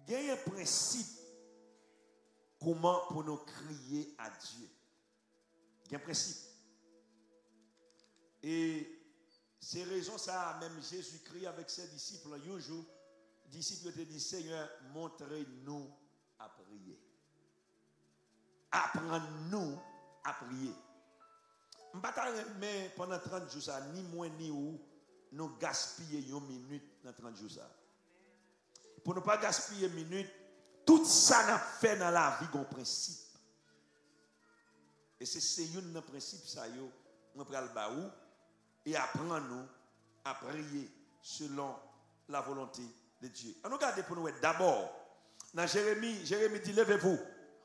Il y a un principe comment pour nous crier à Dieu. Il y a un principe. Et c'est raison ça, même Jésus-Christ avec ses disciples, un jour, les disciples te disent, Seigneur, montrez-nous à prier. Apprends-nous à prier. Mais pendant 30 jours, ça, ni moi ni vous, nous gaspiller une minute dans 30 jours. Ça. Pour ne pas gaspiller une minute, tout ça n'a fait dans la vie un principe. Et c'est un principe, ça, on prend le baou et apprend-nous à prier selon la volonté de Dieu. On regarde pour nous d'abord, dans Jérémie dit, levez-vous.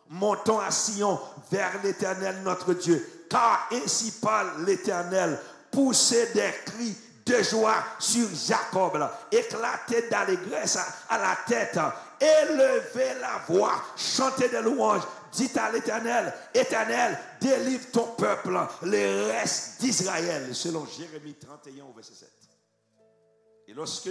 Montons à Sion vers l'Éternel notre Dieu, car ainsi parle l'Éternel, poussez des cris de joie sur Jacob, éclatez d'allégresse à la tête, élevez la voix, chantez des louanges, dites à l'Éternel, Éternel, délivre ton peuple, le reste d'Israël, selon Jérémie 31 au verset 7. Et lorsque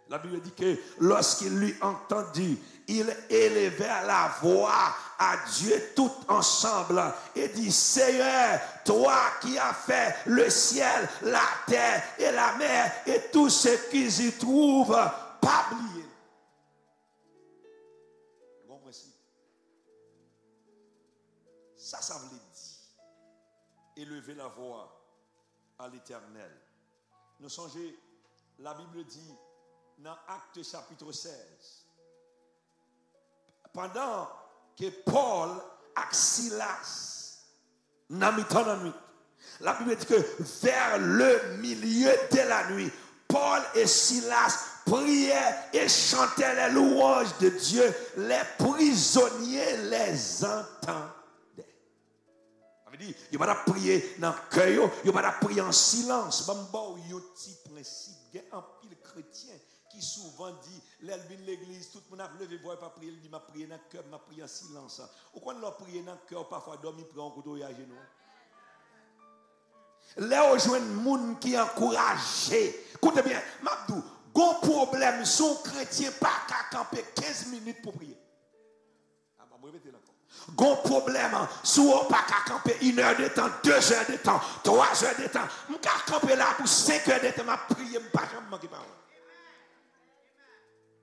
la Bible dit que lorsqu'il l'eut entendu, il élevait la voix à Dieu tout ensemble et dit, Seigneur, toi qui as fait le ciel, la terre et la mer et tout ce qui s'y trouve, pas oublier. Bon principe. Ça veut dire élever la voix à l'Éternel. Nous songez, la Bible dit dans Actes chapitre 16, pendant que Paul et Silas n'ont mis la nuit, la Bible dit que vers le milieu de la nuit, Paul et Silas priaient et chantaient les louanges de Dieu. Les prisonniers les entendaient. Ça veut dire, il va prier dans le cœur, il va prier en silence. Il y a un principe, il y a un pile chrétien qui souvent dit, l'élevin de l'église, tout le monde a levé voix et pas prier, il dit, m'a prié dans le cœur, m'a prié en silence. Ou quand on a prié dans le cœur, parfois dormir, prend un couteau et à genoux. Là, on joue un monde qui est encouragé. Écoutez bien, Mabdou, gros problème, son chrétien pas qu'à camper 15 minutes pour prier. Ah, bah, répétez là. Gros problème, soit pas qu'à camper 1 heure de temps, 2 heures de temps, 3 heures de temps. Je qu'à camper là pour 5 heures de temps, je prier, je ne pas jamais manquer parole.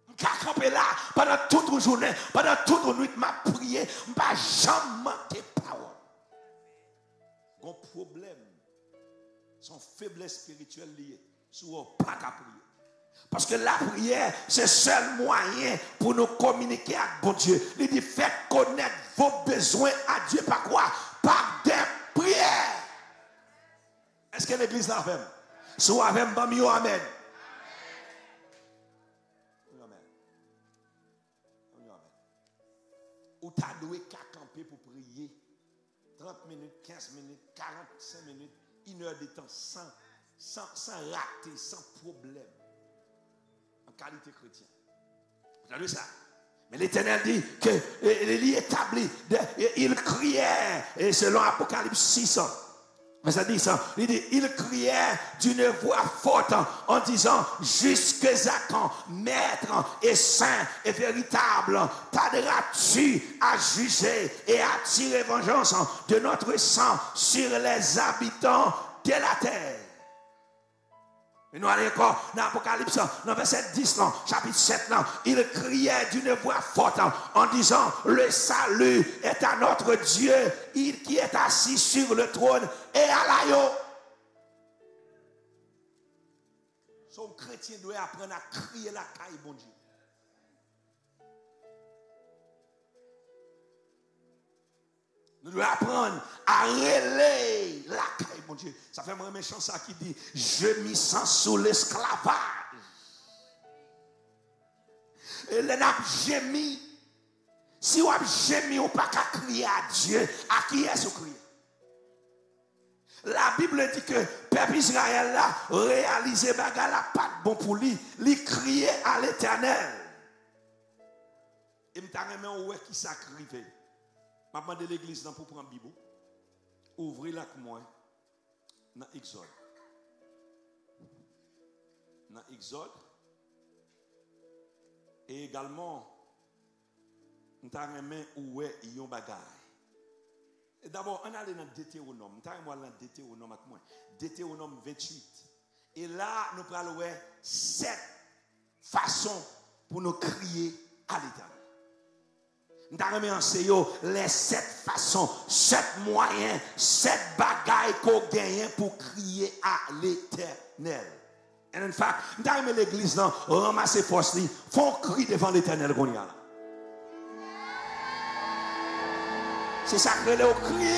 Je qu'à camper là pendant toute la journée, pendant toute la nuit, je prier, je ne pas jamais manquer parole. Gros problème. Son faiblesse spirituelle liée, soit pas qu'à prier. Parce que la prière, c'est le seul moyen pour nous communiquer avec bon Dieu. Il dit, faites connaître vos besoins à Dieu par quoi? Par des prières. Est-ce que l'église l'a fait? Soit avec Bamio, amen. Amen. Ou t'as doué qu'à camper pour prier 30 minutes, 15 minutes, 45 minutes. 1 heure de temps sans rater, sans problème. En qualité chrétienne. Vous avez vu ça? Mais l'Éternel dit qu'il établit, il criait, et selon Apocalypse 6, mais ça dit ça, il dit, il criait d'une voix forte en disant, jusque à quand, maître et saint et véritable, tarderas-tu à juger et à tirer vengeance de notre sang sur les habitants de la terre? Et nous allons encore dans l'Apocalypse, dans verset 10, chapitre 7, il criait d'une voix forte en disant, le salut est à notre Dieu, il qui est assis sur le trône et à l'agneau. Son chrétien doit apprendre à crier la caille, bon Dieu. Nous devons apprendre à relayer la caille, mon Dieu. Ça fait moins méchant ça qui dit, je m'y sens sous l'esclavage. Et les nappes gémis. Si on a gémi, on ne peut pas crier à Dieu. À qui est-ce qu'on crie? La Bible dit que le peuple Israël a réalisé la patte bon pour lui. Il criait à l'Éternel. Et je me dis, qui sacrifie? Je vais demander l'église pour prendre la Bible. Ouvrez-la avec moi dans Exode. Dans Exode. Et également M'ta remen où est yon bagay. D'abord, on allait dans Deutéronome. M'ta remen dans Deutéronome avec moi. Deutéronome 28. Et là, nous parlons 7 façons pour nous crier à l'Éternel. Nous avons enseigné les 7 façons, 7 moyens, 7 bagailles qu'on gagne pour crier à l'Éternel. Et en fait, nous avons l'église là, ramasser force, font cri devant l'Éternel qu'on y a là. C'est ça que nous crier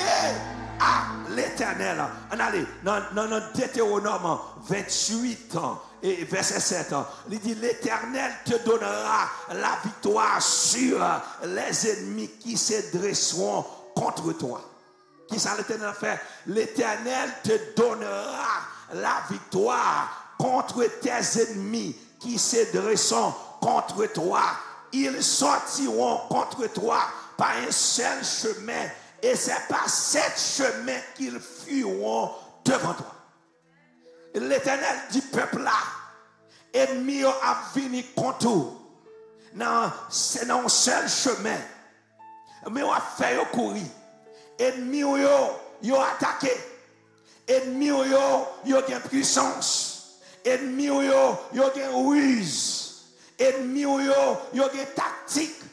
à l'Éternel. On allait dans Deutéronome 28 et verset 7. Il dit l'Éternel te donnera la victoire sur les ennemis qui se dresseront contre toi. Qui ça l'Éternel fait? L'Éternel te donnera la victoire contre tes ennemis qui se dresseront contre toi. Ils sortiront contre toi par un seul chemin. Et c'est par 7 chemins qu'ils fuiront devant toi. L'Éternel du peuple là, ennemi a venu contre vous. C'est dans un seul chemin. Mais on a fait courir. Ennemi yo attaqué. Ennemi yo gen puissance. Ennemi yo gen ruse. Ennemi yo gen tactique.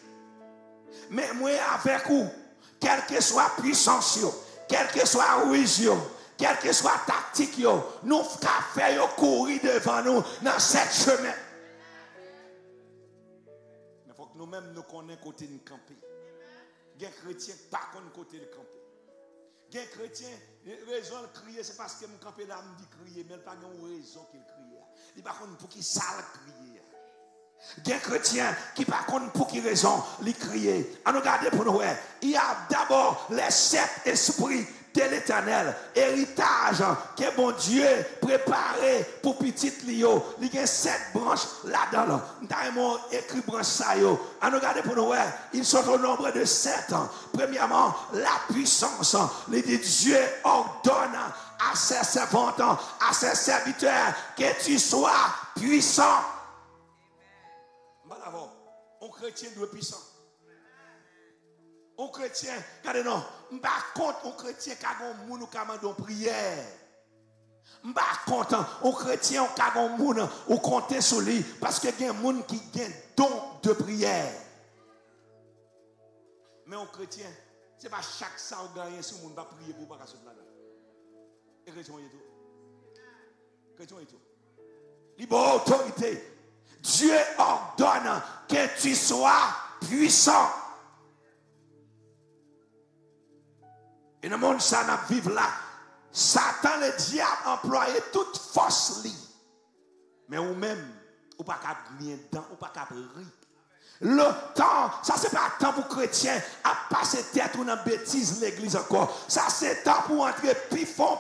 Mais moi avec vous, quelle que soit puissance, quelle que soit ruse, quelle que soit tactique, nous faisons courir devant nous dans cette chemin. Mais il faut que nous-mêmes nous connaissions côté de camper. Il y a des chrétiens qui ne connaissent pas côté de camper. Il y a des chrétiens, raison de crier, c'est parce que mon campé là me dit crier, mais il n'y a pas de raison qu'il crie. Il n'y a pas pour qui ça crier. Il y a des chrétiens qui par contre pour qui raison les crier. À nous regarder pour nous. Il y a d'abord les 7 esprits de l'Éternel, héritage que bon Dieu préparé pour petit Lio. Il y a 7 branches là-dedans. Nous écrit branche ça yo. À nous regarder pour nous. Ils sont au nombre de 7. Premièrement, la puissance. Il dit Dieu ordonne à ses servantes, à ses serviteurs que tu sois puissant. Un chrétien doit être puissant. Un chrétien, regardez non, par contre, un chrétien qui a un monde qui a une prière. Par contre, un chrétien qui a un monde qui compte sur lui parce qu'il y a un monde qui a un don de prière. Mais un chrétien, ce n'est pas chaque ça qui gagne sur le monde va prier pour pas se blaguer. Et chrétien est tout. Chrétien est tout. Libre autorité. Dieu ordonne que tu sois puissant. Et dans le monde, ça n'a vivre là. Satan, le diable, employé toute force. Mais ou même, ou pas qu'à rien dedans, ou pas qu'à rire. Le temps, ça c'est pas temps pour chrétiens à passer tête ou dans bêtise l'église encore. Ça c'est temps pour entrer pifon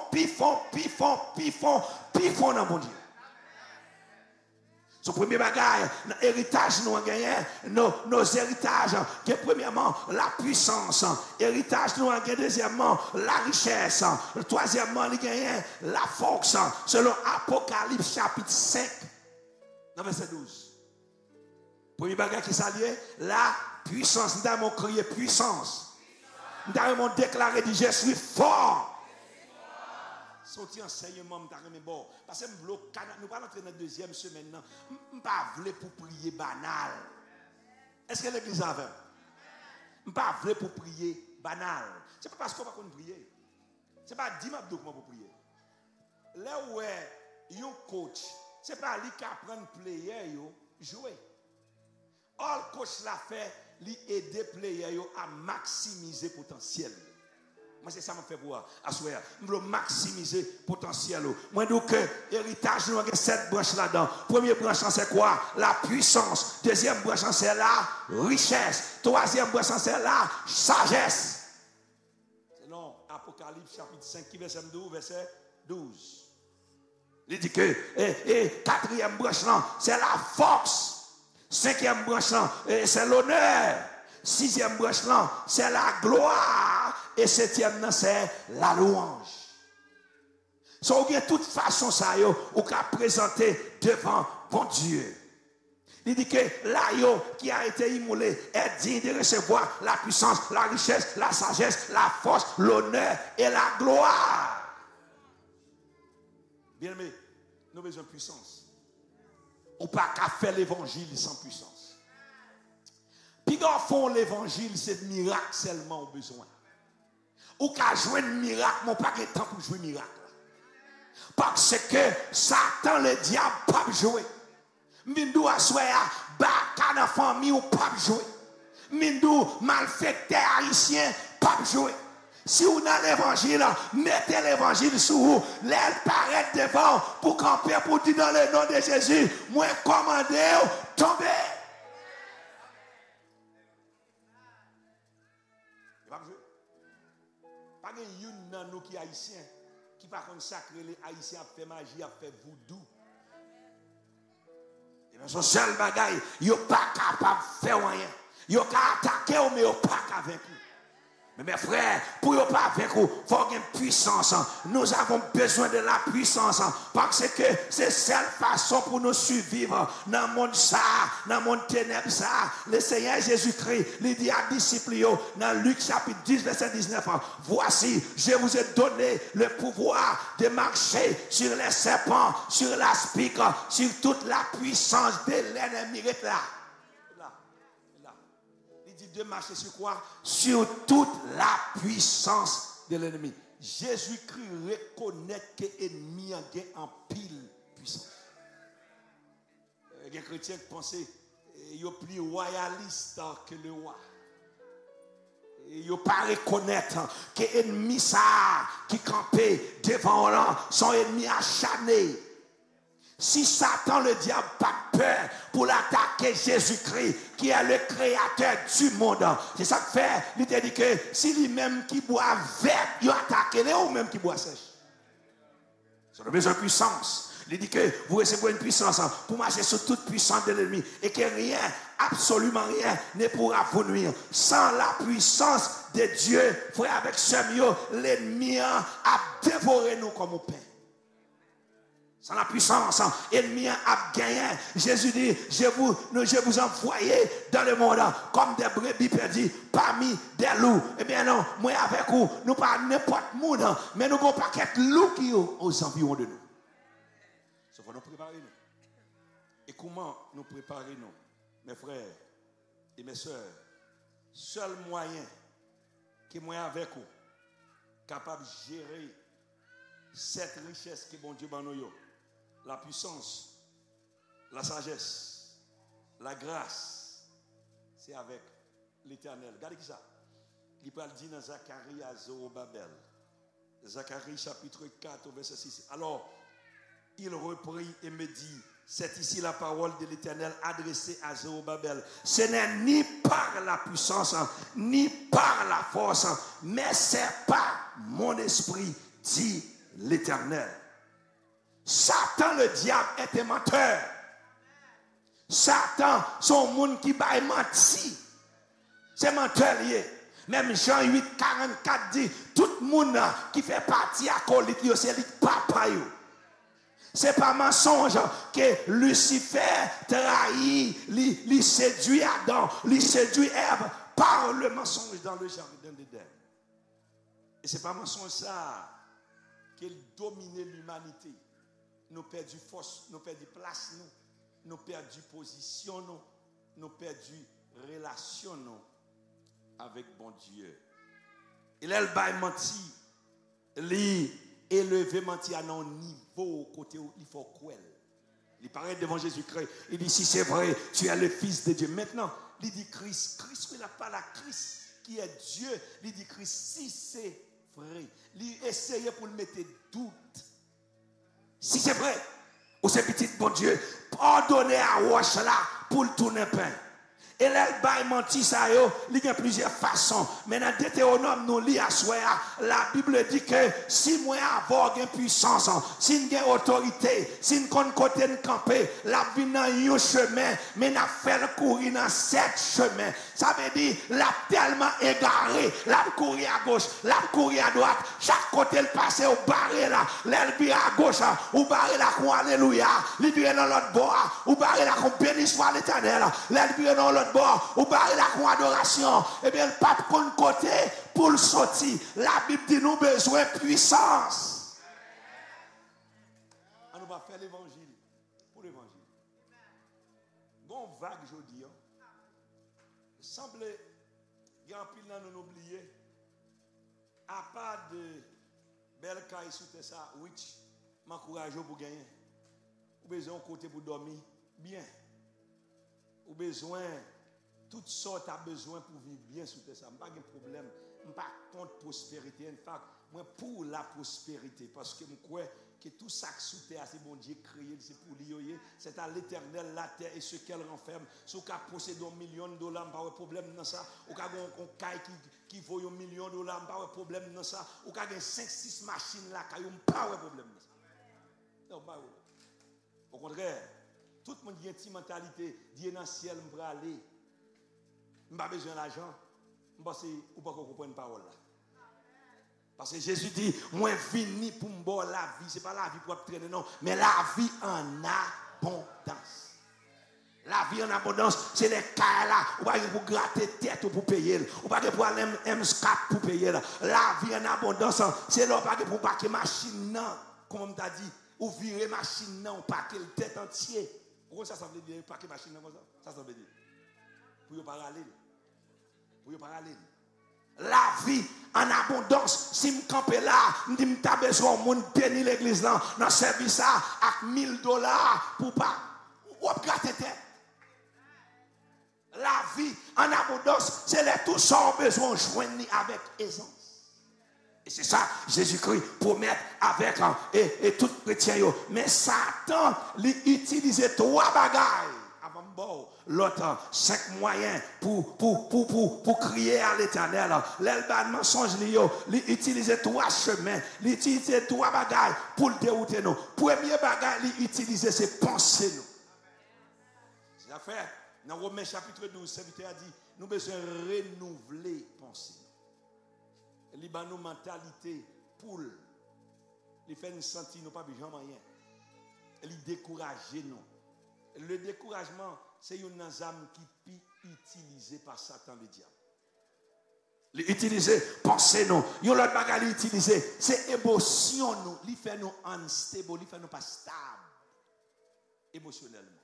dans mon Dieu. Son premier bagage, héritage nous avons gagné, nos héritages, qui est premièrement la puissance, héritage nous avons gagné, deuxièmement la richesse, troisièmement nous avons gagné la force, selon Apocalypse chapitre 5, dans verset 12. Premier bagage qui s'allie, la puissance, nous avons crié puissance, nous avons déclaré que je suis fort. Sorti enseignement, bon. Parce que nous ne pas entrer dans la deuxième semaine. Nous ne pas pour prier banal. Est-ce que l'église a fait? Nous ne pas pour prier banal. Ce n'est pas parce qu'on ne va pas prier. Ce n'est pas 10 minutes pour prier. Là où est un coach, ce n'est pas lui qui apprend à player, jouer. All coach l'a fait, lui aider player à maximiser le potentiel. Moi, c'est ça que je fais pour assurer. Je veux maximiser le potentiel. Moi, je dis que l'héritage, nous avons 7 branches là-dedans. Première branche, c'est quoi? La puissance. Deuxième branche, c'est la richesse. Troisième branche, c'est la sagesse. C'est non, Apocalypse chapitre 5, verset 12, verset 12. Il dit que quatrième branche, c'est la force. Cinquième branche, c'est l'honneur. Sixième branche, c'est la gloire. Et septième, c'est la louange. So, de toute façon, ça, ou qu'à présenter devant bon Dieu. Il dit que l'agneau qui a été immolé est digne de recevoir la puissance, la richesse, la sagesse, la force, l'honneur et la gloire. Bien aimé, nous avons besoin de puissance. On ne peut pas faire l'évangile sans puissance. Puis quand on fait l'évangile, c'est miracle seulement au besoin. Ou qu'à jouer un miracle, mais pas de temps pour jouer un miracle. Parce que Satan, le diable, pas jouer. Mindou a souhaité baka dans la famille ou pas jouer. Mindou malfaiteur haïtien pas jouer. Si vous dans l'évangile, mettez l'évangile sur vous. L'aile paraît devant pour camper pour dire dans le nom de Jésus, moi commandez, tombez. Pas de une dans nous qui est haïtien, qui va consacrer les haïtiens à faire magie, à faire voodoo. Son seul bagaille, il n'est pas capable de faire rien. Il n'est pas attaquer, mais il n'est pas capable de vaincre. Mais mes frères, pour ne pas vaincre, il faut avoir une puissance. Nous avons besoin de la puissance parce que c'est la seule façon pour nous survivre dans le monde ça, dans le monde ténèbres ça. Le Seigneur Jésus-Christ, il dit à disciples dans Luc chapitre 10, verset 19, voici, je vous ai donné le pouvoir de marcher sur les serpents, sur la spique, sur toute la puissance de l'ennemi. De marcher sur quoi? Sur toute la puissance de l'ennemi. Jésus-Christ reconnaît que l'ennemi a en pile puissance. Les chrétiens pensent qu'ils sont plus royalistes que le roi. Ils ne pas reconnaître que l'ennemi qui campait devant eux, son ennemi acharné. Si Satan, le diable, pas peur pour l'attaquer Jésus-Christ, qui est le créateur du monde, c'est ça que fait. Il te dit que si lui-même qui boit vert, il attaque les ou même qui boit sèche. C'est le besoin de puissance. Il dit que vous recevez une puissance pour marcher sur toute puissance de l'ennemi et que rien, absolument rien, ne pourra vous nuire. Sans la puissance de Dieu, frère, avec ce mieux, l'ennemi a dévoré nous comme au pain. Sans la puissance, l'ennemi a gagné. Jésus dit, je vous envoyé dans le monde comme des brebis perdues parmi des loups. Eh bien non, moi avec vous, nous pas n'importe monde, mais nous avons pas quelques loups qui sont aux environs de nous. Il faut nous préparer nous. Et comment nous préparer nous, mes frères et mes soeurs, seul moyen que moi avec vous, capable de gérer cette richesse que bon Dieu m'a donné, la puissance, la sagesse, la grâce, c'est avec l'Éternel. Regardez qui ça. Il parle dit dans Zacharie à Zorobabel. Zacharie chapitre 4 verset 6. Alors, il reprit et me dit, c'est ici la parole de l'Éternel adressée à Zorobabel. Ce n'est ni par la puissance, ni par la force, mais c'est par mon esprit, dit l'Éternel. Satan, le diable, est un menteur. Satan, son monde qui va mentir. C'est menteur lié. Même Jean 8, 44 dit, tout le monde qui fait partie à acolyte, c'est le papa. C'est pas mensonge que Lucifer trahit, lui séduit Adam, lui séduit Ève par le mensonge dans le jardin d'Éden. Et c'est pas mensonge ça qu'il domine l'humanité. Nous perdons force, nous perdons place, nous perdons position, nous perdons relation avec bon Dieu. Il est le menti, il élevé menti à un niveau côté où il faut cruel. Il paraît devant Jésus-Christ, il dit si c'est vrai, tu es le Fils de Dieu. Maintenant, il dit Christ, il n'a pas la Christ qui est Dieu, il dit Christ, si c'est vrai, il essayait pour le mettre doute. Si c'est vrai, ou c'est petit bon Dieu, pardonnez à Roche là pour le tourner pain. Et l'elle baille menti ça yo, il y a plusieurs façons. Mais dans Deutéronome nous lit à soi, la Bible dit que si moi avoir une puissance, si j'ai autorité, si nous côté de camper, la vie dans un chemin, mais n'a fait courir dans 7 chemins. Ça veut dire la tellement égaré, la courir à gauche, la courir à droite, chaque côté le passé au barré là, l'elle vire à gauche, ou barré la croix alléluia, il vire dans l'autre bord, ou barré la croix béni soit l'Éternel, l'elle vire dans l'autre bord, ou barré la croix adoration. Eh bien le pape qu'on côté pour le sortir. La Bible dit nous besoin de puissance. On va faire l'évangile pour l'évangile. Bon vague aujourd'hui. Semble grand pile nous oublier. À part de belle caille sous ça, which m'encourage pour gagner. Ou besoin de côté pour dormir bien. Ou besoin toutes sortes a besoin pour vivre bien sous ça. Pas de problème. Je pas contre prospérité. En fait, moi pour la prospérité parce que je crois que tout ça sous terre c'est bon Dieu créé, c'est pour lui. C'est à l'Éternel la terre et ce qu'elle renferme. Si vous possédez $1 million, pas de problème dans ça. Ou avez un caille qui vaut $1 million, pas de problème dans ça. Ou avez 5-6 machines là, pas de problème dans ça. Non, pas. Au contraire, tout le monde a une petite mentalité, Dieu dans le ciel, je vais aller. Je n'ai pas besoin d'argent. Je pense que vous ne pouvez pas comprendre une parole là. Parce que Jésus dit, moi vini pour me boire la vie. Ce n'est pas la vie pour traîner, non. Mais la vie en abondance. La vie en abondance, c'est les cas là. Vous ne pouvez pas pour gratter tête ou pour payer. Vous ne pouvez pas pour aller M4 pour payer. La vie en abondance, c'est là pour paquer machine, non. Comme on t'a dit, ou virer machine, non, paquer le tête entier. Pourquoi ça veut dire paquer machine, non, ça veut dire. Pour ne pas aller. Pour ne pas aller. La vie en abondance, si je campe là, je dis que je besoin de monde bénir l'église dans le service à $1000 pour pas. Ou gratter tête. La vie en abondance, c'est les tout ça besoin de joindre avec aisance. Et c'est ça, Jésus-Christ promet avec et tout chrétien. Mais Satan, il utilise 3 bagailles. L'autre, 5 moyens pour crier à l'Éternel. L'elban mensonge, il utilise 3 chemins, il utilise 3 bagailles pour le dérouter nous. Premier bagaille, il utilise ses pensées nous. C'est l'affaire. Dans Romains chapitre 12, le serviteur a dit, nous besoin renouveler pensée. Il y a une mentalité pour il fait nous sentir nous pas besoin de rien. Il décourage nous. Le découragement, c'est une âme qui peut utiliser par Satan le diable. L'utiliser, pensez nous. Yon l'autre bagage l'utiliser, c'est émotion nous. Il fait nous unstable, il fait nous pas stable. Émotionnellement.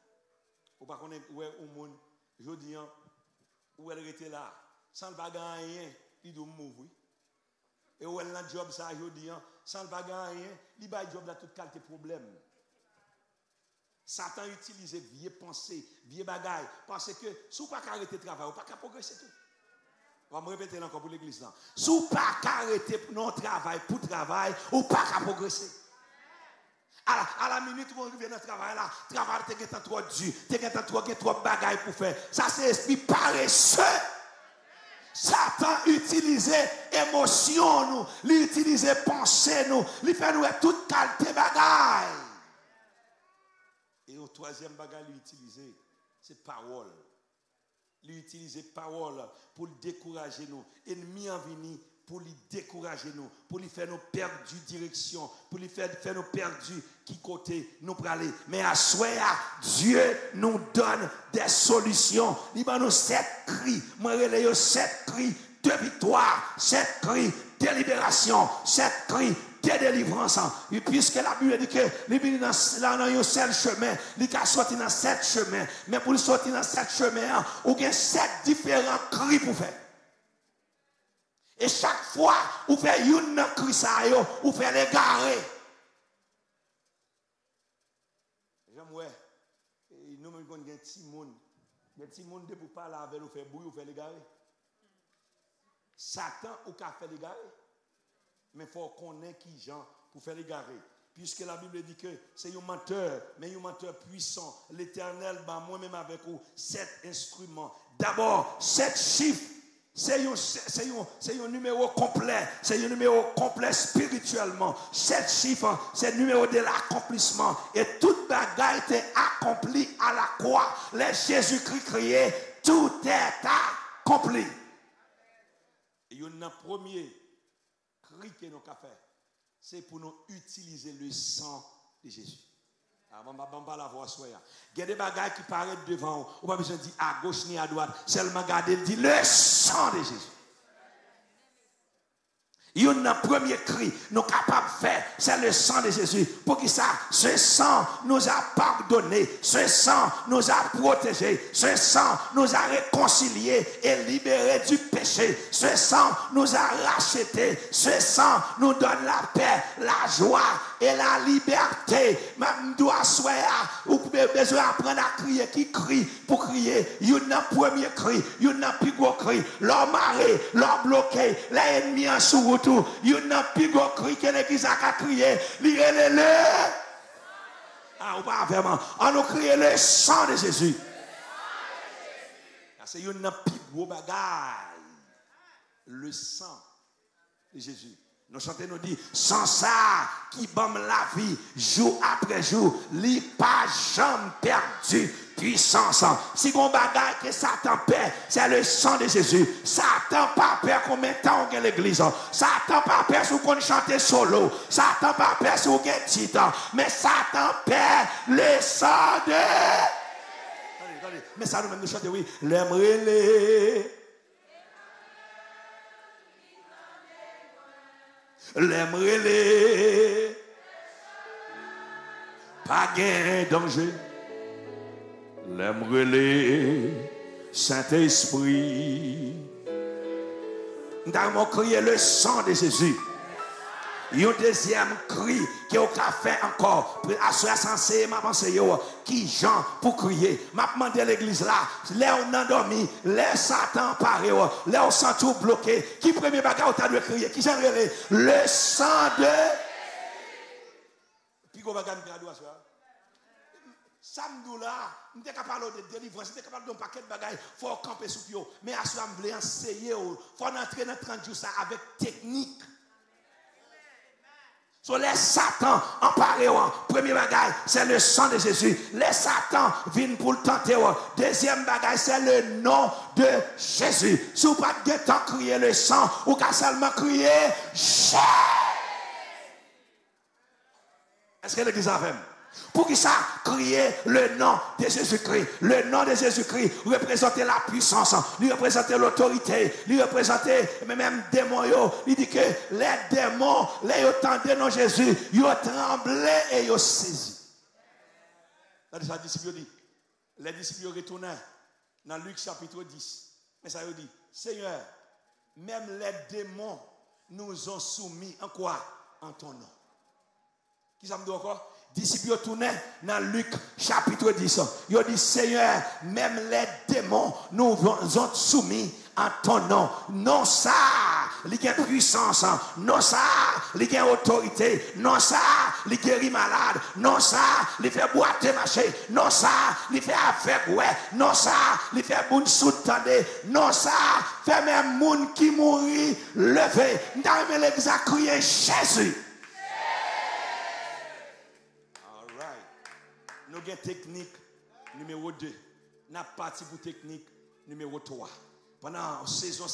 Ou pas connaître où est au monde, je dis, où elle était là, sans le bagage rien, il doit mourir. Et où elle a un job, ça, je dis, sans le bagage rien, il va job là toute qualité problème. Satan utilise vieilles pensées, vieilles bagailles, parce que si vous ne pouvez pas arrêter de travailler, vous ne pouvez pas progresser tout. On va me répéter encore pour l'église. Si vous ne pouvez pas arrêter notre travail pour travail, vous ne pouvez pas progresser. À la minute où vous arrivez dans le travail, là, le travail est trop dur, trop bagailles pour faire. Ça, c'est l'esprit paresseux. Satan utilise émotion, nous, il utilise pensée, nous, il fait nous toute qualité bagaille. Et au troisième bagage, l'utiliser, c'est parole. L'utiliser parole pour décourager nous. Ennemi en vini pour lui décourager nous, pour lui faire nous perdre direction, pour lui faire nous perdre qui côté nous pour aller. Mais à soi, Dieu nous donne des solutions. Il va nous 7 cris. Moi, je 7 cris de victoire, 7 cris de libération, 7 cris de délivrance. Et puisque la Bible dit que il vient dans un seul chemin, il a sorti dans 7 chemins. Mais pour sortir dans 7 chemins, il y a 7 différents cris pour faire. Et chaque fois, vous faites une cri, vous faites les garer. J'aimerais, nous-mêmes, nous avons des petits monde. Des petits monde, pour parler avec vous, faire bouillir, vous faites les garer. Satan, ou qu'a fait les garer. Mais il faut connaître qui gens pour faire les garer. puisque la Bible dit que c'est un menteur, mais un menteur puissant. L'Éternel, moi-même avec vous, 7 instruments. D'abord, 7 chiffres. C'est un numéro complet. C'est un numéro complet spirituellement. 7 chiffres, c'est le numéro de l'accomplissement. Et toute bagaille était accomplie à la croix. Les Jésus-Christ criait, tout est accompli. Et un premier cri que nous avons fait, c'est pour nous utiliser le sang de Jésus. On va pas la voir soya. Il y a des bagailles qui paraissent devant vous. On n'a pas besoin de dire à gauche ni à droite. Seulement garder, dit le sang de Jésus. Il y a un premier cri, nous sommes capables de faire, c'est le sang de Jésus. Pour qui ça? Ce sang nous a pardonné, ce sang nous a protégés, ce sang nous a réconciliés et libérés du péché. Ce sang nous a rachetés, ce sang nous donne la paix, la joie et la liberté. Même doit soir, vous pouvez besoin apprendre à crier. Qui crie pour crier? Il y a un premier cri, il y a un plus gros cri. L'homme arrêté, l'homme bloqué, l'ennemi en sous-route. Il y a un plus gros cri que l'église a crié. Lirez-le. Ah, ou pas vraiment. On nous crie le sang de Jésus. C'est un plus gros bagaille. Le sang de Jésus. Nous chantons, nous dit, sans ça qui bâme la vie, jour après jour, li pas jamais perdu puissance. Si on bagaille que Satan perd, c'est le sang de Jésus. Satan pas peur combien de temps on a l'église. Satan pas peur si on chante solo. Satan pas peur si on a titre. Mais Satan perd le sang de... Attendez. Mais ça nous-mêmes nous chantons, oui. L'aimerait-les. L'aimerait-les. Pas gain danger. L'aimerait-les. Saint-Esprit. Nous avons crié le sang de Jésus. Il y a un deuxième cri qui a fait encore. À ce sensé, m'a pensé, qui Jean pour crier. M'a demandé l'église là, là on a dormi, là Satan paraît, là on sent tout bloqué. Qui premier bagage on doit crier? Qui j'en relève? Le sang de. Puis qu'on va gagner à droite. Samedi là, nous sommes capables de délivrance, nous sommes capables de un paquet de bagages, il faut camper sous pied. Mais à ce moment-là, nous voulons enseigner, il faut entrer dans 30 jours ça avec technique. So, les Satan emparés, premier bagage, c'est le sang de Jésus. Les Satan viennent pour le tenter. Deuxième bagage, c'est le nom de Jésus. Si vous n'avez pas de temps crier le sang, ou qu'à seulement crier Jésus. Est-ce que l'église a fait? Pour qui ça crier le nom de Jésus-Christ? Le nom de Jésus-Christ représentait la puissance, il représentait l'autorité, il représentait même démons. Il dit que les démons, les entendaient le nom de Jésus, ils tremblaient et ils saisi. Les disciples retournaient dans Luc chapitre 10. Mais ça veut dire, Seigneur, même les démons nous ont soumis en quoi? En ton nom. Qui ça me dit encore? Disciples tournaient dans Luc chapitre 10. Ils ont dit, Seigneur, même les démons nous ont soumis en ton nom. Non ça, il y a puissance. Non ça, il y a autorité. Non ça, il guérit malade. Non ça, il fait boiter marcher. Non ça, il fait aveugle. Non ça, il fait bon sous-tendé. Non ça, fait même moun qui mourit levé. Dans l'église a crié Jésus. Nous avons technique numéro 2. Nous avons parti pour technique numéro 3. Pendant la saison,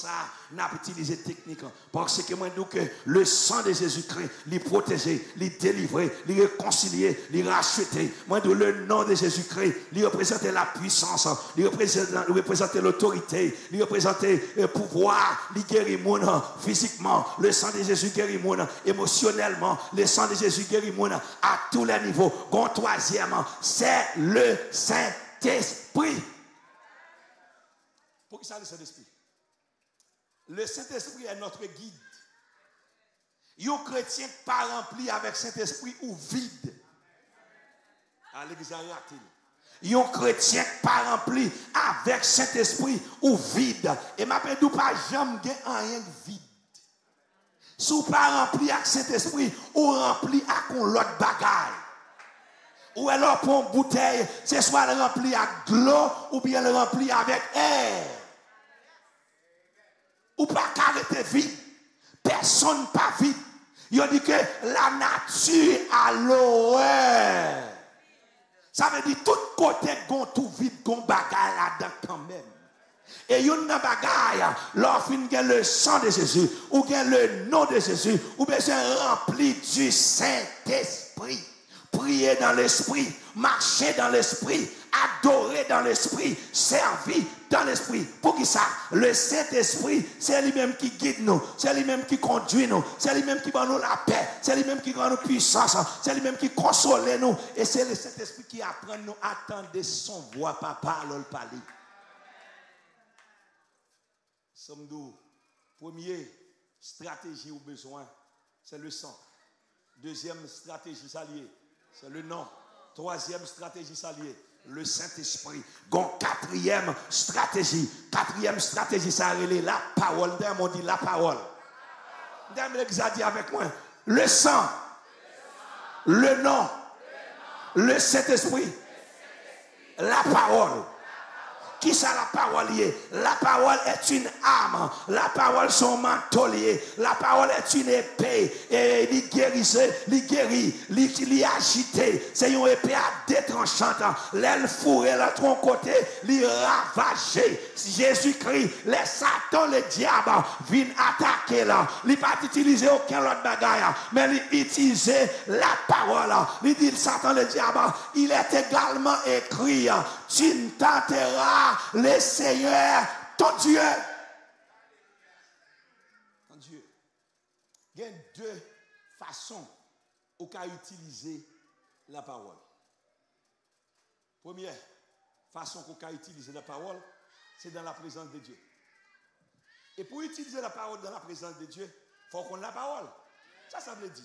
nous avons utilisé technique. Parce que moi, je dis que le sang de Jésus-Christ, il protégé, il délivré, il réconcilié, il racheté. Moi, je dis le nom de Jésus-Christ, il représente la puissance, il représente l'autorité, il représente le pouvoir, il guérit mon physiquement. Le sang de Jésus guérit mon émotionnellement. Le sang de Jésus guérit mon à tous les niveaux. Bon, troisièmement, c'est le Saint-Esprit. Pour qui ça le Saint-Esprit? Le Saint-Esprit est notre guide. Un chrétien pas rempli avec Saint-Esprit ou vide. À l'église a un chrétien pas rempli avec Saint-Esprit ou vide. Et ma pédou pas jamais rien vide. Si vous pas rempli avec Saint-Esprit, ou rempli avec l'autre bagaille. Ou alors pour une bouteille, c'est soit le rempli avec de l'eau ou bien le rempli avec air. Ou pas arrêter vide. Personne pas vide. Il dit que la nature a l'horreur. Ça veut dire tout côté gon tout vide, gon bagaille là-dedans quand même. Et il y a une bagaille, lorsqu'il y a le sang de Jésus, ou bien le nom de Jésus, ou bien c'est rempli du Saint-Esprit. Prier dans l'esprit, marcher dans l'esprit, adorer dans l'esprit, servir dans l'esprit. Pour qui ça? Le Saint-Esprit, c'est lui-même qui guide nous, c'est lui-même qui conduit nous, c'est lui-même qui donne nous la paix, c'est lui-même qui rend nous puissance, c'est lui-même qui console nous. Et c'est le Saint-Esprit qui apprend nous à attendre son voix, papa, le parler. Sommes-nous, première stratégie au besoin, c'est le sang. Deuxième stratégie s'allier, c'est le nom. Troisième stratégie s'allier, le Saint-Esprit. Donc quatrième stratégie ça relève la parole. On dit la parole. Dame a dit avec moi, le sang, le nom, le Saint-Esprit, la parole. Qui ça la parole liée? La parole est une arme. La parole son manteau lié. La parole est une épée. Et il guérit, il agité. C'est une épée à détranchante. L'aile fourrée, la tronc côté, il ravagé. Jésus-Christ, les Satan, le diable, viennent attaquer là. Il n'a pas utilisé aucun autre bagaille, mais il utilisait la parole. Il dit Satan, le diable, il est également écrit, tu ne tenteras le Seigneur, ton Dieu. Ton Dieu. Il y a deux façons où on utiliser la parole. Première façon qu'on peut utiliser la parole, c'est dans la présence de Dieu. Et pour utiliser la parole dans la présence de Dieu, il faut qu'on ait la parole. Ça veut dire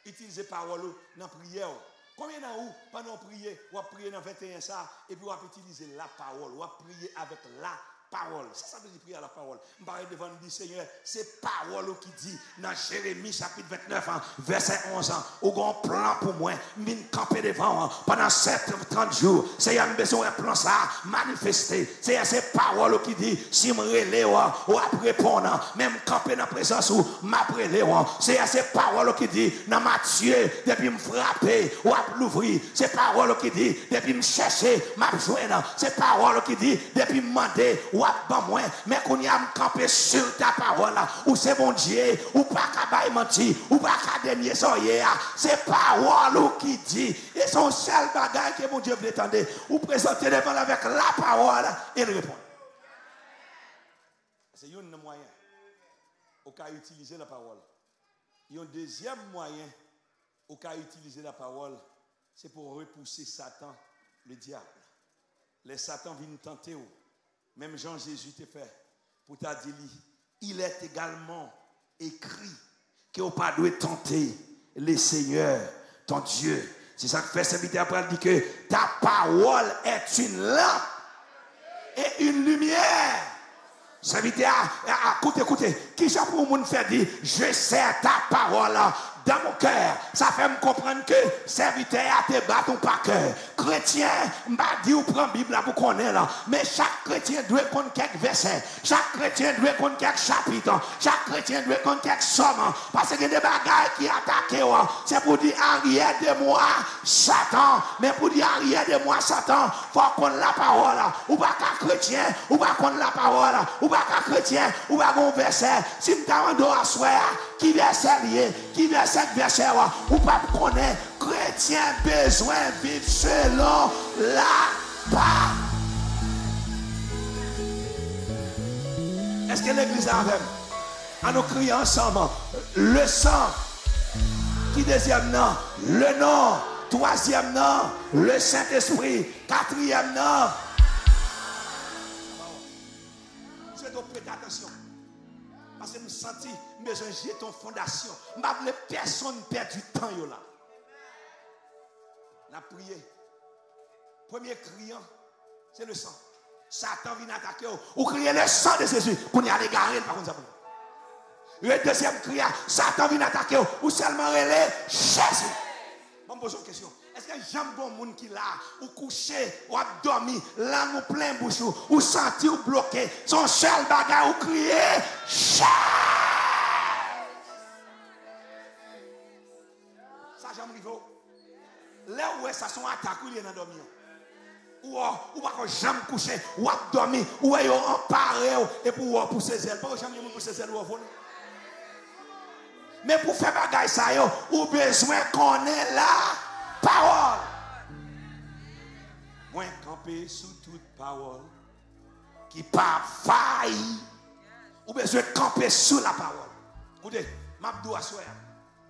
utiliser la parole dans la prière. Combien d'entre vous, pendant prier, vous priez dans 21 ça, et puis vous utilisez la parole, vous priez avec la parole. Ça veut dire prier à la parole. Je parle devant nous, Seigneur, c'est parole qui dit dans Jérémie chapitre 29, verset 11, ou un plan pour moi, je camper devant pendant 30 jours. Seigneur, je besoin d'un plan ça manifester. C'est parole qui dit, si je me relève, ou après répondre, même camper dans la présence ou m'après c'est parole qui dit, dans Matthieu, depuis me frapper, ou l'ouvrir. C'est parole qui dit, depuis me chercher, m'abjoindre. C'est parole qui dit, depuis me demander, ou à moi, mais qu'on y a campé sur ta parole, ou c'est bon Dieu, ou pas qu'à mentir, ou pas qu'à dénier c'est parole qui dit, et son seul bagage que mon Dieu veut attendre, ou présenter devant avec la parole, et répondre. C'est un moyen, au cas utiliser la parole. Il y a un deuxième moyen, au cas utiliser la parole, c'est pour repousser Satan, le diable. Les Satan viennent tenter. Même Jean Jésus te fait pour t'a dit, il est également écrit que vous pas doit tenter le Seigneur, ton Dieu. C'est ça que fait serviteur après dit que ta parole est une lampe et une lumière. Serviteur, écoutez, qui ça pour vous faire dire, je sais ta parole dans mon cœur. Ça fait me comprendre que serviteur a te battre par cœur. Chrétien, m'a dit ou prend Bible pour connaître là, mais chaque chrétien doit connaître quelques versets. Chaque chrétien doit connaître quelques chapitres. Chaque chrétien doit connaître quelques sommes parce que des bagailles qui attaquent, c'est pour dire arrière de moi Satan, mais pour dire arrière de moi Satan, faut connaître la parole. Ou pas qu'un chrétien, ou pas connaître la parole, ou pas qu'un chrétien, ou pas un verset. Si me t'en à soir, qui verset lié, qui verset verset ou pas connaître chrétien besoin vivre selon la parole. Est-ce que l'église a avec? À nous crier ensemble le sang, qui deuxième nom, le nom, troisième nom, le Saint-Esprit, quatrième nom. Je dois prêter attention. Parce que je me sens besoin de jeter ton fondation. Je ne veux personne perdre du temps là. On a prié. Premier criant, c'est le sang. Satan vient attaquer. Ou crier le sang de Jésus pour y aller garer par contre. Le deuxième cri, Satan vient attaquer ou seulement relais Jésus. Je me pose une question. Est-ce que j'aime bon monde qui là, ou couché, ou dormi, là nous plein bouche, ou senti ou bloqué, son seul bagage ou crier Jésus. Ça j'aime rivo. Là où est ça son attaque ou il est dans dormir. Ou pas jamais couché, ou dormi, ou est emparé et pour pousser ses ailes. Pas jamais pousser ses ailes ou voler. Mais pour faire bagaille ça yo, ou besoin qu'on ait la parole. Moi camper sous toute parole qui pas faille. Ou besoin camper sous la parole. Écoutez, m'abdou assoya.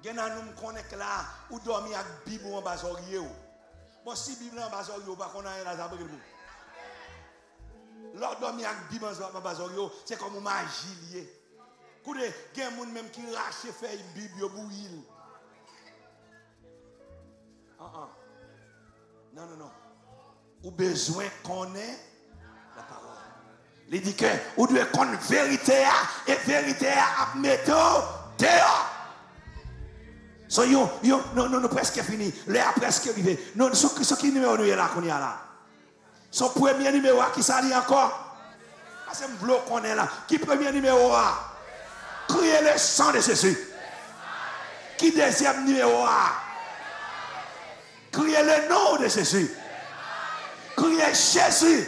Gena nous connaît là ou dormi avec Bible en bas oreiller. Bon si Bible en bas oreiller pas qu'on a la zabre le. L'ordre dormi avec Bible en bas oreiller, c'est comme une magie liée. Écoutez, il y a des gens même qui rachent fait une Bible pour il. Non. Ou besoin qu'on ait la parole. Il dit que vous devez connaître vérité et vérité à mettre dehors. So nous presque fini. L'air presque arrivé. Non, ce qui numéro nous est là qu'on est là. Son premier numéro qui s'allie encore. Parce que je veux qu'on est là. Qui premier numéro a? Criez le sang de Jésus. Qui deuxième numéro a? Criez le nom de Jésus. Criez Jésus.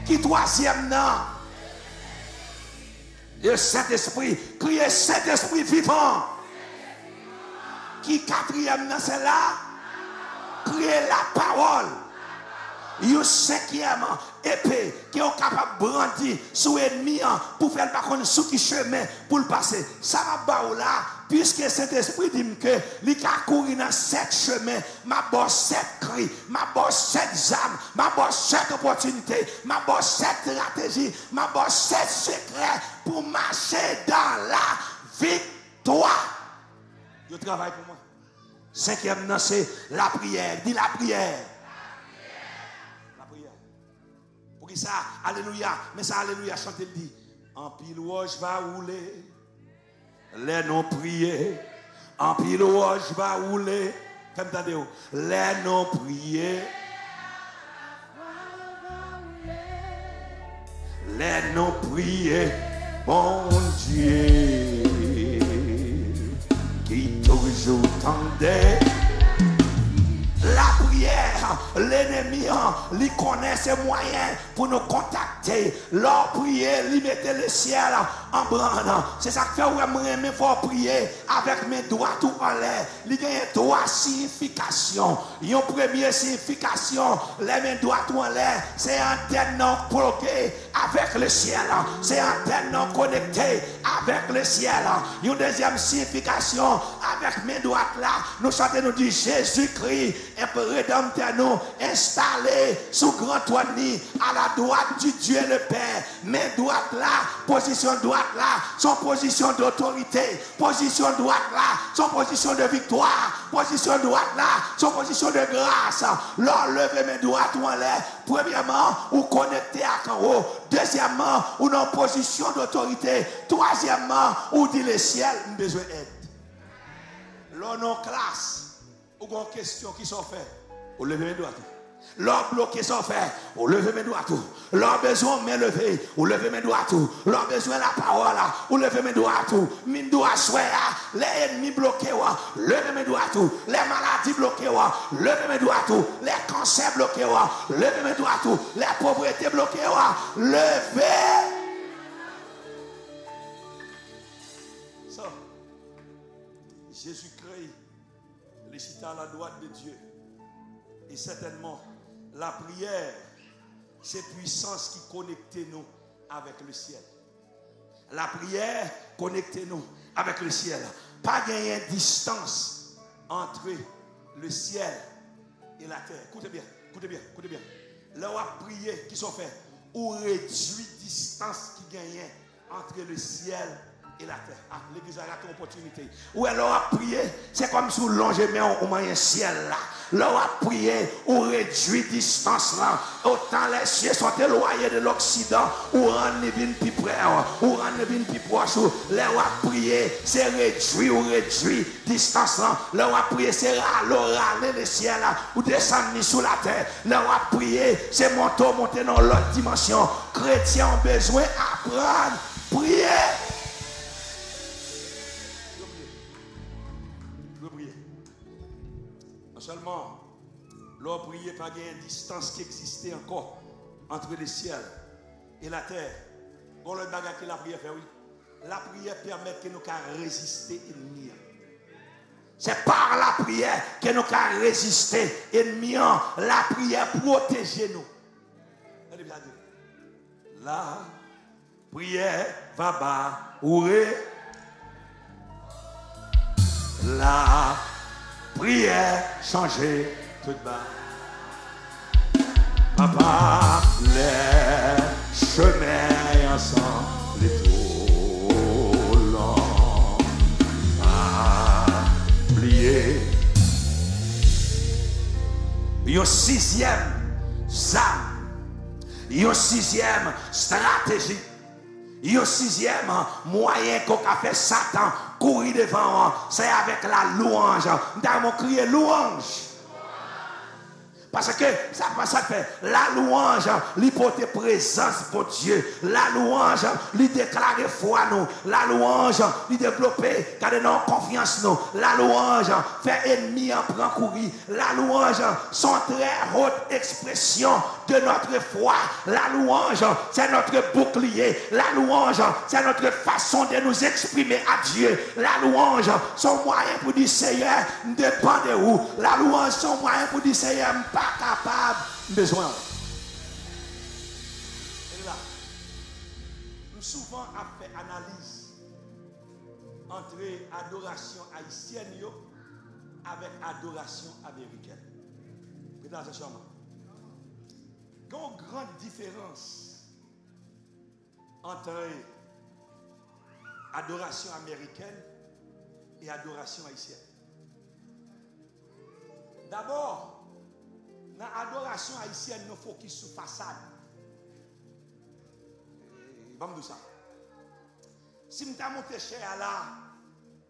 Qui troisième nom? Le Saint-Esprit. Criez Saint-Esprit vivant. Qui quatrième nom c'est là? Criez la parole. Yo cinquième épée qui est capable de brandir sous l'ennemi pour faire par contre sous qui chemin pour le passer. Ça va ba là puisque cet esprit dit que il a courir dans 7 chemins, m'a bosse 7 cris, m'a bosse 7 âmes, m'a bosse 7 opportunités, m'a bosse 7 stratégies, m'a bosse 7 secrets pour marcher dans la victoire. Yo travaille pour moi. Cinquième non c'est la prière. Dis la prière. Ça, alléluia, mais ça, alléluia, chantez le dit. En pile rouge va rouler, les non priés. En pile rouge va rouler, faites-moi, les non priés. Les non priés, bon Dieu, qui toujours tendait. La prière, l'ennemi, il connaît ses moyens pour nous contacter. Leur prière, il mettait le ciel en branle. C'est ça que fait où il faut prier avec mes doigts tout en l'air. Il y a 3 significations. Une première signification, les mains droites tout en l'air, c'est antenne non bloquée avec le ciel. C'est antenne non connectée avec le ciel. Une deuxième signification, avec mes droites là, nous chantons, nous dit Jésus-Christ. Et pour rédempteur nous installé sous grand toit à la droite du Dieu le Père. Mais droite là, position droite là, son position d'autorité, position droite là, son position de victoire, position droite là, son position de grâce. Leur lever mes droites ou en l'air. Premièrement, ou connecté à en haut. Deuxièmement, ou dans position d'autorité. Troisièmement, ou dit le ciel, besoin d'aide. Leur non classe. Ou une question qui sont faites, au lever mes doigts. Leur bloqué sont faits, au lever mes doigts. Leur besoin me lever, au lever mes doigts. Leur besoin la parole, au lever mes doigts. Mes doigts soient les ennemis bloqués, lever mes doigts. Les maladies bloquées, lever mes doigts. Les cancers bloqués, lever mes doigts. Les pauvretés bloquées, lever. Ça, Jésus-Christ. Les chita à la droite de Dieu. Et certainement, la prière, c'est puissance qui connecte nous avec le ciel. La prière, connectez-nous avec le ciel. Pas gagner distance entre le ciel et la terre. Écoutez bien, écoutez bien, écoutez bien. Là où on prier, qui sont faits, ou réduit distance qui gagne entre le ciel et la terre. Ah, l'église a raté l'opportunité. Ou alors a prié, c'est comme si on longeait mais au moyen ciel là. Leur a prié, ou réduit distance là. Autant les cieux sont éloignés de l'Occident, ou rendre les vignes plus près, ou rendre les vignes plus proches. Leur a prié, c'est réduit ou réduit distance là. Leur a prié, c'est râler le ciel là, ou descendre sous la terre. Leur a prié, c'est monter dans l'autre dimension. Chrétiens ont besoin d'apprendre, prier. Seulement, l'on priait pas qu'il y ait une distance qui existait encore entre le ciel et la terre. Bon, le bagage que la prière fait, oui. La prière permet que nous puissions résister ennemis. C'est par la prière que nous puissions résister ennemis. La prière protège nous. La prière va bas. La prière changer tout bas. Papa, les chemins ensemble, les tout longs. Oublier. Une sixième zame. Une sixième stratégie. Une sixième moyen qu'on a fait Satan courir devant, c'est avec la louange. Nous avons crié louange. Parce que ça fait la louange, l'hypothèse présence pour Dieu. La louange, lui déclarer foi nous. La louange, lui développer, garder nos confiance nous. La louange, faire ennemi en prend courir. La louange, sont très haute expression de notre foi. La louange, c'est notre bouclier. La louange, c'est notre façon de nous exprimer à Dieu. La louange, son moyen pour dire Seigneur, dépend de où. La louange, son moyen pour dire Seigneur, pas capable, besoin. Et là, nous souvent avons fait analyse entre adoration haïtienne avec adoration américaine. Mesdames et messieurs, il y a une grande différence entre adoration américaine et adoration haïtienne. D'abord, dans l'adoration haïtienne, nous focus sur la façade. Vamos dire ça. Si je suis monté cher là,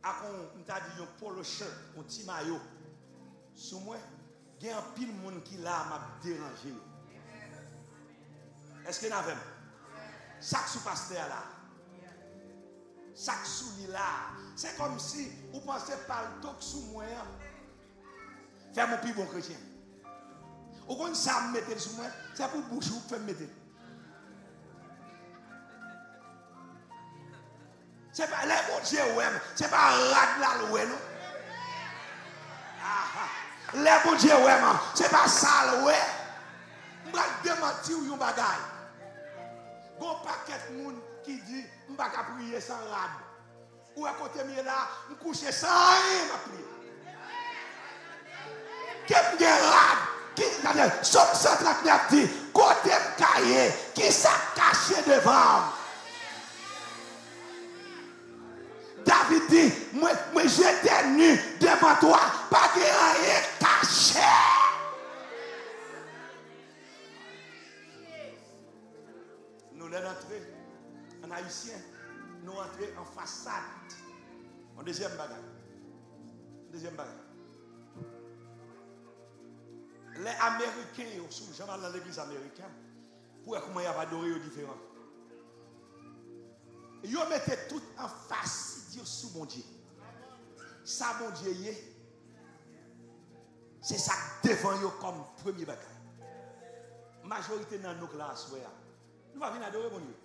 je dit un polo shirt, un petit maillot, sur moi, il y a un pile de monde qui là m'a dérangé. Est-ce que vous avez? Chaque sous-pasteur là, chaque sous-li là, c'est comme si vous pensez par le toc sous moi, faire mon plus bon chrétien. Ou quand ça me mette sur moi, c'est pour boucher ou faire mettre. C'est pas les bon Dieu, c'est pas rad la loué, non? Les bon Dieu, c'est pas ça, loué. Je vais démentir un bagage. Il y a un paquet de monde qui dit, je ne vais pas prier sans rad. Ou à côté de là, je couche sans rien à prier. Qu'est-ce que rad? Somme 139 dit, côté cahier, qui s'est caché devant. David dit, moi j'étais nu devant toi, pas de rien caché. Nous l'avons entré en haïtien, nous entré en façade. En deuxième bagage. Deuxième bagage. Les Américains, je vais dans l'église américaine, pour voir comment ils ont adoré différents. Ils mettaient tout en face, Dieu sous mon Dieu. Ça, mon Dieu, c'est ça devant eux comme premier bagage. Majorité dans nos classes, nous allons venir adorer mon Dieu.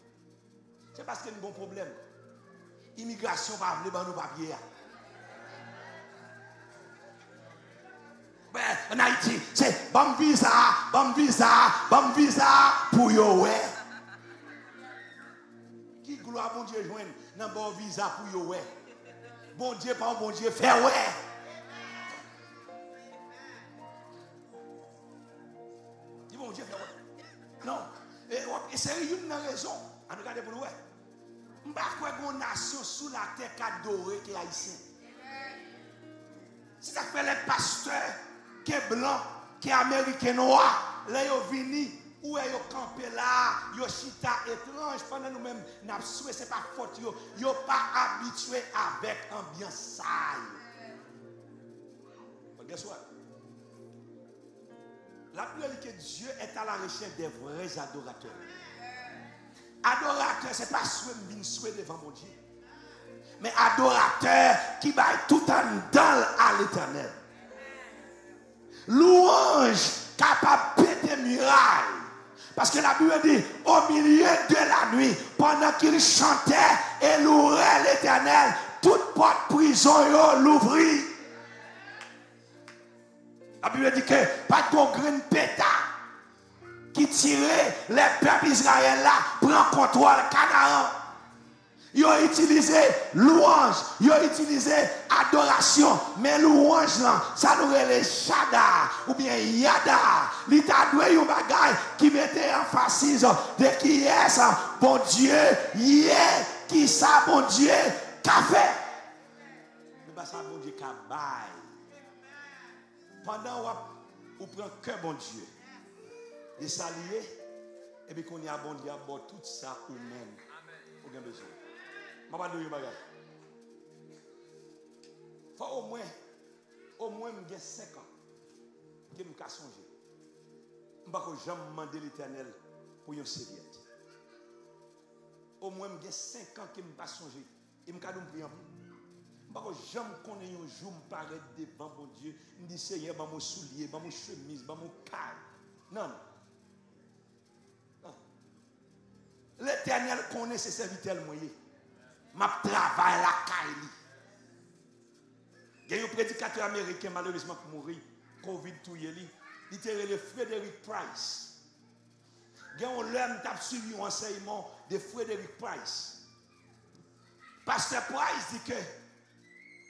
C'est parce qu'il y a un bon problème. Immigration va venir dans nos papiers. En Haïti, c'est bon visa pour yo, ouais. Qui gloire bon Dieu joindre dans bon visa pour yo, ouais. Bon Dieu, pas bon Dieu, fait ouais. Dis bon Dieu, fait ouais. Non, et c'est une raison. On regarde pour nous, ouais. Je ne sais pas une nation sous la terre qui adore qui est haïtien. Si ça fait les pasteurs qui sont blancs, qui sont américains noirs, là ils viennent, où ils campé là, ils chita étrange, pendant nous-mêmes, ce n'est pas faute, ils ne sont pas habitués avec ambiance sale. Guess what? La Bible dit que Dieu est à la recherche des vrais adorateurs. Adorateur, ce n'est pas souhait devant mon Dieu. Mais adorateur qui va tout en dans à l'éternel. Louange capable de péter murailles. Parce que la Bible dit, au milieu de la nuit, pendant qu'il chantait et louait l'éternel, toute porte prison l'ouvrit. La Bible dit que pas de grain pétard qui tirait les peuples israéliens là, prend contrôle Canaan. Ils ont utilisé louange, ils ont utilisé adoration, mais louange là, ça nous est le Shada ou bien Yada. L'État doit y avoir un bagage qui mettait emphasis de qui est ça, bon Dieu, yeah, qui ça, bon Dieu, qu'a fait. Mais pas ça, bon Dieu, qu'a bail. Pendant vous prenez cœur, bon Dieu, et s'allier, et puis qu'on y a bon Dieu, tout ça ou même. Vous avez besoin. Je vais vous dire un bagage. Il faut au moins 5 ans que je me songe. Je ne vais jamais demander l'Éternel pour une serviette. Au moins 5 ans que je me songe. Et je me prier en plus. Je ne vais jamais connaître un jour me paraître devant mon Dieu. Je me dis, Seigneur, mon soulier, mon chemise, mon caille. Non. L'Éternel connaît ses serviteurs moyens. Ma travail la caille. Il y a un prédicateur américain malheureusement pour mourir. Covid tout yeli. Il était le Frederick Price. Il y a un homme qui a suivi un enseignement de Frederick Price. Pasteur Price dit que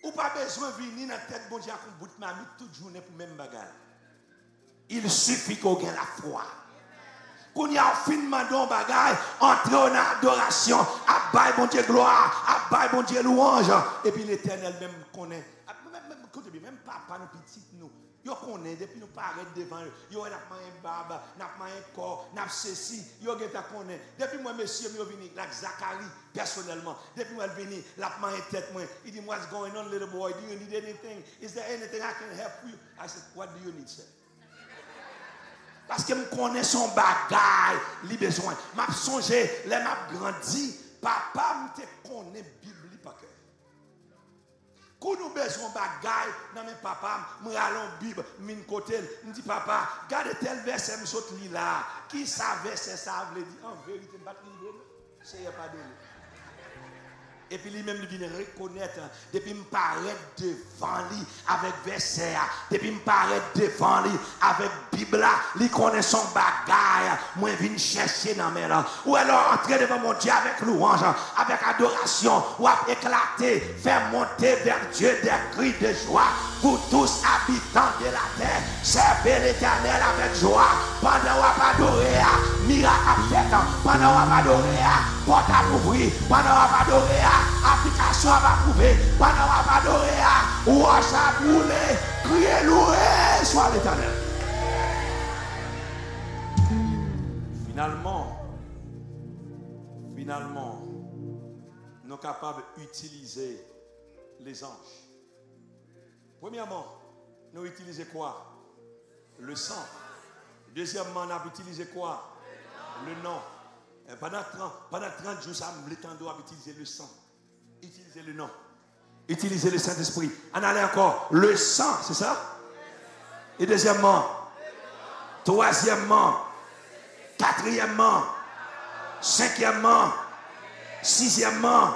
ou pas besoin de venir dans la tête bon Dieu à bout de mamie toute journée pour même bagarre. Il suffit qu'on ait la foi. Qu'on y a finement d'un bagage, entrer en adoration, à bailler bon Dieu gloire, à bailler bon Dieu louange. Et puis l'Éternel même connaît. Même papa, nous petits, nous. Yo connaît, depuis nous paraître devant eux. Yo n'a pas un barbe, n'a pas un corps, n'a pas ceci. Yo ta connaît. Depuis moi, monsieur, je venu avec Zacharie, personnellement. Depuis moi, je venu, la main en tête, moi. Il dit, what's going on, little boy? Do you need anything? Is there anything I can help you? I said, what do you need, sir? Parce que je connais son bagage, les besoins. Je songe, les m'a grandi, papa me connaît Bible par cœur. Quand nous besoin bagage, dans mes papa, je allons Bible, min côté, me dit papa, garde tel verset, me saute là. Qui ça verset ça veut dire en vérité, je ne vais pas livrer, c'est pas de lui. Et puis lui-même il vient reconnaître depuis me paraître devant lui avec verset, depuis me paraître devant lui avec Bible, il connaît son bagage, moi viens chercher dans mes là ou alors entrer devant mon Dieu avec louange, avec adoration ou éclater, faire monter vers Dieu des cris de joie. Pour tous habitants de la terre, servez l'Éternel avec joie pendant qu'on va adorer, miracle à fait, pendant qu'on va adorer, porte à ouvrir, pendant qu'on va adorer, application à prouver, pendant qu'on va adorer, ouach à brûler, crier, louer, soit l'Éternel. Finalement, nous sommes capables d'utiliser les anges. Premièrement, nous utilisons quoi? Le sang. Deuxièmement, on a utilisé quoi? Le nom. Et pendant 30 jours, ça me l'étend d'utiliser le sang. Utiliser le nom. Utiliser le Saint-Esprit. On allait encore. Le sang, c'est ça? Et deuxièmement. Troisièmement. Quatrièmement. Cinquièmement. Sixièmement.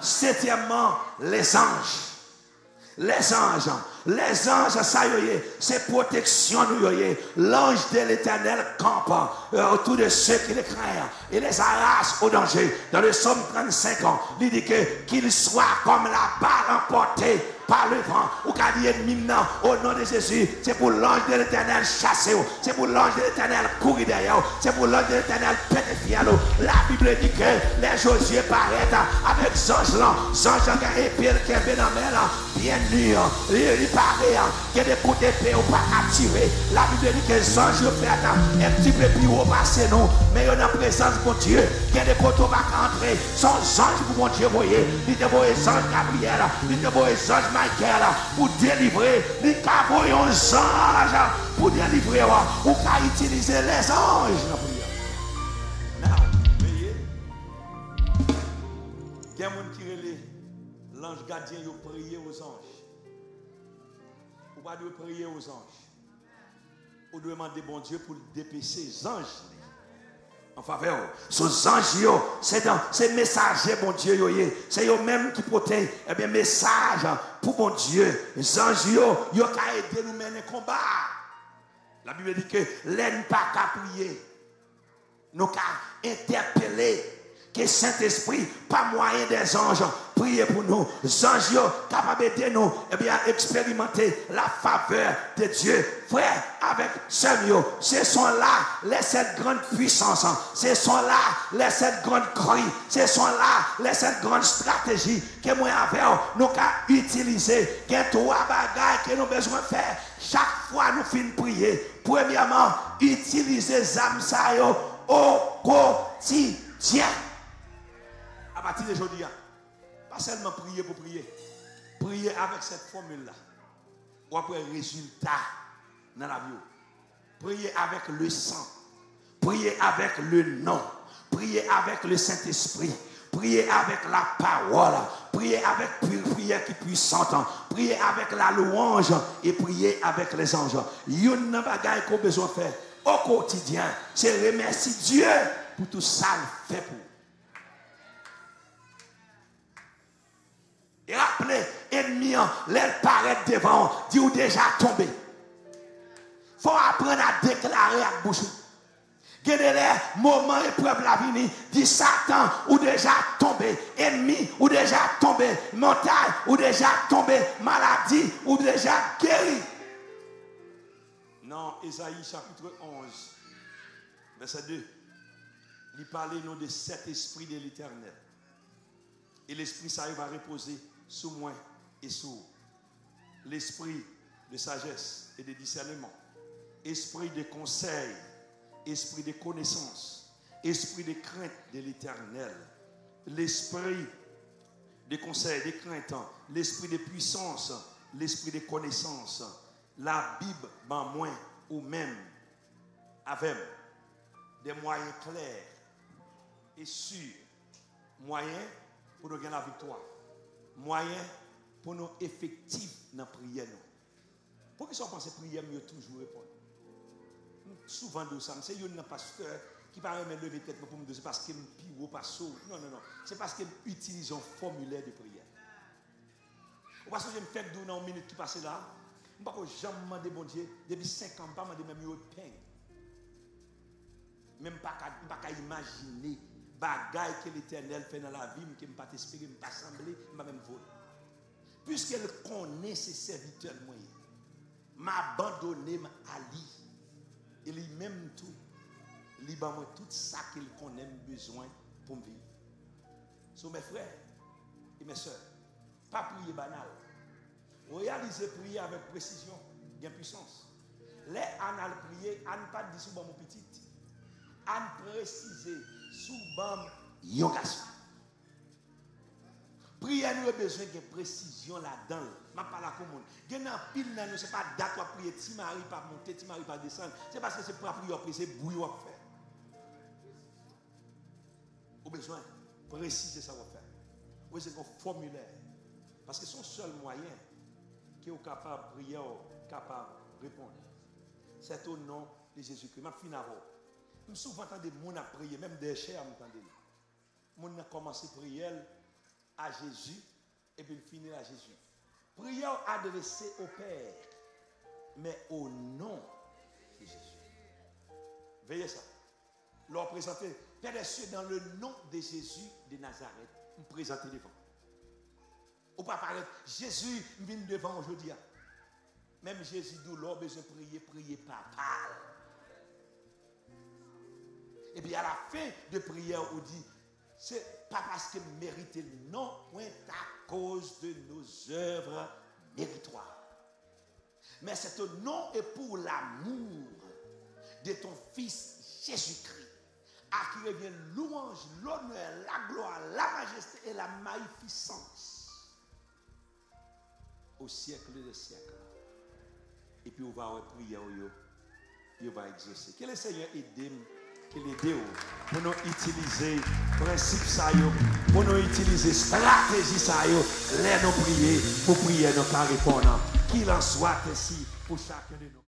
Septièmement. Les anges. Les anges, ça y est, c'est protection nous y est. L'ange de l'Éternel campe autour de ceux qui les craignent et les arrache au danger. Dans le psaume 35 ans, il dit que qu'il soit comme la balle emportée par le vent. Ou qu'a dit ennemi au nom de Jésus. C'est pour l'ange de l'Éternel chasser. C'est pour l'ange de l'Éternel courir derrière. C'est pour l'ange de l'Éternel pétrifier. La Bible dit que les Josué paraissent avec zange là. Zange qui est épée qui est dans la mer. Bien nu. Il paraît qu'il y a des coups d'épée ou pas à tirer. La Bible dit que zange fait un petit peu plus haut passer nous. Mais il y a une présence de Dieu. Il y a des côtés qui vont entrer. Son ange pour mon Dieu voyez. Il te voit ange Gabriel. Il te voit ange Michael pour délivrer. Il te voit un ange pour délivrer. Ou qu'à utiliser les anges dans la prière. Now, voyez. Il y a des gens qui relèvent l'ange gardien, ils prier aux anges. Ou pas de prier aux anges. Ou de demander bon Dieu pour dépêcher les anges. En faveur. Ces anges, c'est messager, bon Dieu, c'est eux-mêmes qui protègent, eh bien, message pour bon Dieu. Les anges, ils ont aidé nous mener combat. La Bible dit que l'aide pas qu'à prier. Nous qu'à interpeller. Que Saint-Esprit, pas moyen des anges, priez pour nous. Les anges capables d'aider nous, eh bien, expérimenter la faveur de Dieu. Frère, avec Samuel, ce sont là les 7 grandes puissances. Ce sont là les 7 grandes cris. Ce sont là les 7 grandes stratégies que moi avec nous avons utilisées. Il y a 3 bagages que nous avons besoin de faire. Chaque fois nous finissons prier. Premièrement, utiliser les âmes au quotidien. À partir d'aujourd'hui, pas seulement prier pour prier. Prier avec cette formule-là. Ou après résultat dans la vie. Prier avec le sang. Prier avec le nom. Prier avec le Saint-Esprit. Prier avec la parole. Prier avec une prière qui est puissante. Prier avec la louange. Et prier avec les anges. Il y a une bagaille qu'on a besoin de faire au quotidien. C'est remercier Dieu pour tout ça qu'il fait pour vous. Et rappelez, ennemi, l'aile paraît devant, dit ou déjà tombé. Il faut apprendre à déclarer à bouche. Gardez les moments épreuve la vie, dit Satan ou déjà tombé, ennemi ou déjà tombé, montagne ou déjà tombé, maladie ou déjà guéri. Non, Ésaïe chapitre 11, verset 2. Il parlait nous de cet esprit de l'Éternel. Et l'esprit ça va reposer sur moi et sur l'esprit de sagesse et de discernement, esprit de conseil, esprit de connaissance, esprit de crainte de l'Éternel, l'esprit de conseil, de crainte, l'esprit de puissance, l'esprit de connaissance, la Bible, ben moins ou même avec des moyens clairs et sûrs, moyens pour nous gagner la victoire. Moyen pour nous effectifs dans la prière. Pourquoi si on pense que la prière, mieux toujours répondre? Souvent, c'est un pasteur qui paraît me lever tête pour me dire c'est parce qu'il me pire pas saut. Non. C'est parce qu'il utilise un formulaire de prière. Ou parce que je me fais dans une minute qui passe là, je ne peux jamais demander bon Dieu, depuis 5 ans, je ne peux pas demander même de pain. Même pas qu'à imaginer. Bagaille que l'Éternel fait dans la vie, que je ne peux pas espérer, je ne peux pas sembler, je ne peux même voler. Puisqu'elle connaît ses serviteurs moyens, m'a abandonné à lui. Et lui-même tout, il m'a tout ça qu'il connaît besoin pour me vivre. So mes frères et mes soeurs, pas prier banal. Réaliser prier avec précision, bien puissance. Les annales prier, Anne pas dit sous mon petit. Anne préciser sous bam yon garçon. Prière nous a besoin de précision là-dedans. Je parle à tout le monde. Il y a un pile dans nous, ce n'est pas date pour prier, ti mari pas monter, ti mari pas descendre. C'est parce que c'est pour prier, c'est bouillon à faire. Au besoin de préciser ça à faire. Oui, c'est un formulaire. Parce que c'est son seul moyen qui est capable de prier, capable de répondre. C'est au nom de Jésus-Christ. Je finis avant. Je souvent entendu des gens prier, même des chers, je m'entends. Les gens commencé à prier à Jésus et puis finir à Jésus. Prière adressée au Père, mais au nom de Jésus. Veillez ça. Leur présenter, Père des cieux, dans le nom de Jésus de Nazareth, me présenter devant. Ou pas paraître, Jésus vient devant aujourd'hui. Même Jésus dit, l'on besoin de prier, prier papa. Et puis à la fin de prière, on dit, c'est pas parce que mérite, non, point à cause de nos œuvres méritoires. Mais c'est au nom et pour l'amour de ton Fils Jésus-Christ, à qui revient louange, l'honneur, la gloire, la majesté et la magnificence au siècle des siècles. Et puis on va prier, il va exaucer. Que le Seigneur aide, qu'il aide pour nous utiliser le principe ça, pour nous utiliser stratégie ça, les nous prier, pour prier nous pas répondre. Qu'il en soit ainsi pour chacun de nous.